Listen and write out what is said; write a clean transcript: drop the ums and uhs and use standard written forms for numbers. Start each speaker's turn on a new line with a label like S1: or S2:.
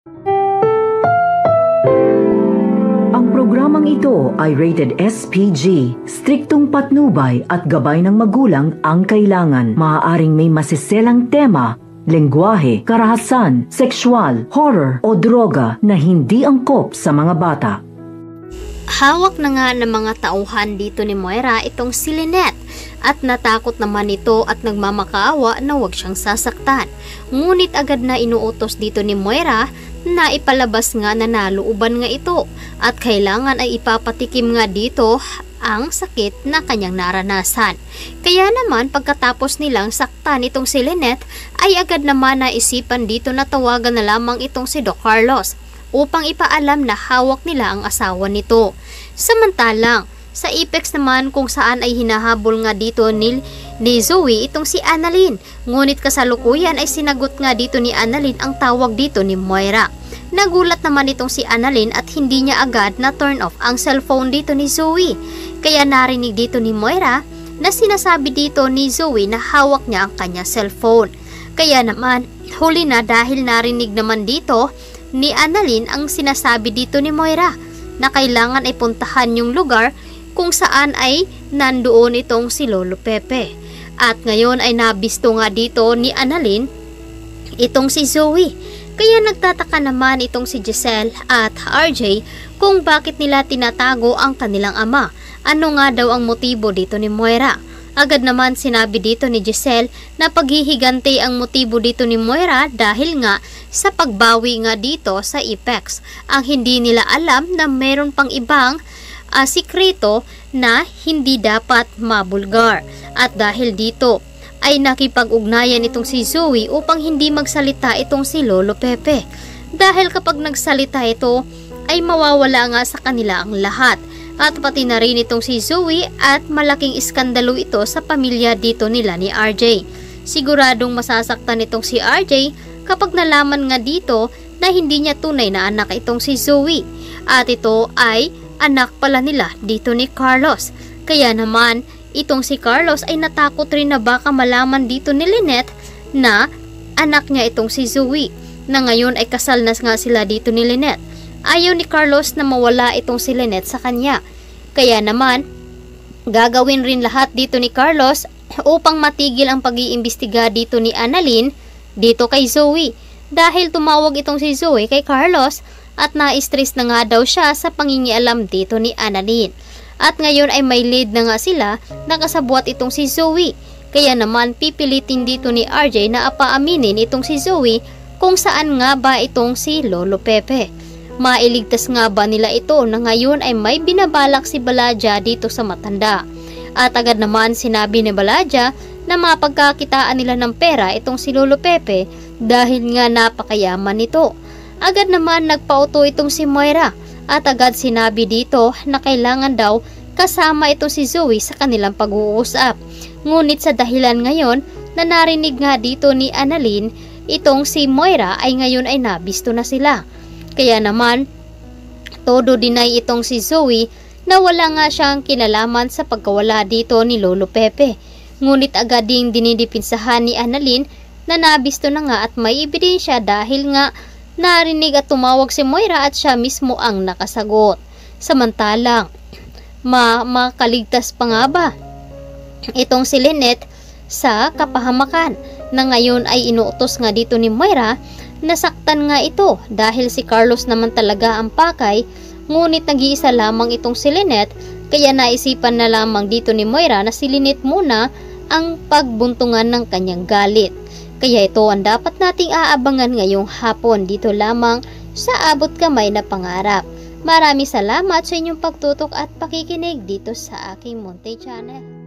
S1: Ang programang ito ay rated SPG. Striktong patnubay at gabay ng magulang ang kailangan. Maaaring may masiselang tema, lengguwahe, karahasan, sexual, horror o droga na hindi angkop sa mga bata.
S2: Hawak na nga ng mga tauhan dito ni Moira itong si Lynette at natakot naman ito at nagmamakaawa na huwag siyang sasaktan. Ngunit agad na inuutos dito ni Moira na ipalabas nga na nalooban nga ito at kailangan ay ipapatikim nga dito ang sakit na kanyang naranasan. Kaya naman pagkatapos nilang saktan itong si Lynette ay agad naman naisipan dito na tawagan na lamang itong si Doc Carlos upang ipaalam na hawak nila ang asawa nito. Samantalang sa Apex naman kung saan ay hinahabol nga dito ni Zoe itong si Annalyn. Ngunit kasalukuyan ay sinagot nga dito ni Annalyn ang tawag dito ni Moira. Nagulat naman itong si Annalyn at hindi niya agad na turn off ang cellphone dito ni Zoe. Kaya narinig dito ni Moira na sinasabi dito ni Zoe na hawak niya ang kanyang cellphone. Kaya naman huli na dahil narinig naman dito ni Annalyn ang sinasabi dito ni Moira na kailangan ay puntahan yung lugar kung saan ay nandoon itong si Lolo Pepe. At ngayon ay nabisto nga dito ni Annalyn itong si Zoe. Kaya nagtataka naman itong si Giselle at RJ kung bakit nila tinatago ang kanilang ama. Ano nga daw ang motibo dito ni Moira? Agad naman sinabi dito ni Giselle na paghihigante ang motibo dito ni Moira dahil nga sa pagbawi nga dito sa Apex. Ang hindi nila alam na meron pang ibang sikreto na hindi dapat mabulgar. At dahil dito ay nakipag-ugnayan itong si Zoe upang hindi magsalita itong si Lolo Pepe. Dahil kapag nagsalita ito ay mawawala nga sa kanila ang lahat. At pati na rin itong si Zoe at malaking iskandalo ito sa pamilya dito nila ni RJ. Siguradong masasaktan itong si RJ kapag nalaman nga dito na hindi niya tunay na anak itong si Zoe. At ito ay anak pala nila dito ni Carlos. Kaya naman itong si Carlos ay natakot rin na baka malaman dito ni Lynette na anak niya itong si Zoe. Na ngayon ay kasal na nga sila dito ni Lynette. Ayaw ni Carlos na mawala itong si Lynette sa kanya. Kaya naman, gagawin rin lahat dito ni Carlos upang matigil ang pag-iimbestiga dito ni Annalyn dito kay Zoe. Dahil tumawag itong si Zoe kay Carlos at na-stress na nga daw siya sa pangingialam dito ni Annalyn. At ngayon ay may lead na nga sila na kasabwat itong si Zoe. Kaya naman pipilitin dito ni RJ na apaaminin itong si Zoe kung saan nga ba itong si Lolo Pepe. Mailigtas nga ba nila ito na ngayon ay may binabalak si Baladja dito sa matanda? At agad naman sinabi ni Baladja na mapagkakitaan nila ng pera itong si Lolo Pepe dahil nga napakayaman nito. Agad naman nagpauto itong si Moira at agad sinabi dito na kailangan daw kasama itong si Zoe sa kanilang pag-uusap. Ngunit sa dahilan ngayon na narinig nga dito ni Annalyn, itong si Moira ay ngayon ay nabisto na sila. Kaya naman, todo deny itong si Zoe na wala nga siyang kinalaman sa pagkawala dito ni Lolo Pepe. Ngunit agad ding dinidipinsahan ni Annalyn na nabisto na nga at may ebidensya dahil nga narinig at tumawag si Moira at siya mismo ang nakasagot. Samantalang, makaligtas pa nga ba itong si Lynette sa kapahamakan na ngayon ay inuutos nga dito ni Moira. Nasaktan nga ito dahil si Carlos naman talaga ang pakay, ngunit nag-iisa lamang itong si Lynette, kaya naisipan na lamang dito ni Moira na si Lynette muna ang pagbuntungan ng kanyang galit. Kaya ito ang dapat nating aabangan ngayong hapon dito lamang sa Abot Kamay na Pangarap. Maraming salamat sa inyong pagtutok at pakikinig dito sa aking Monte Channel.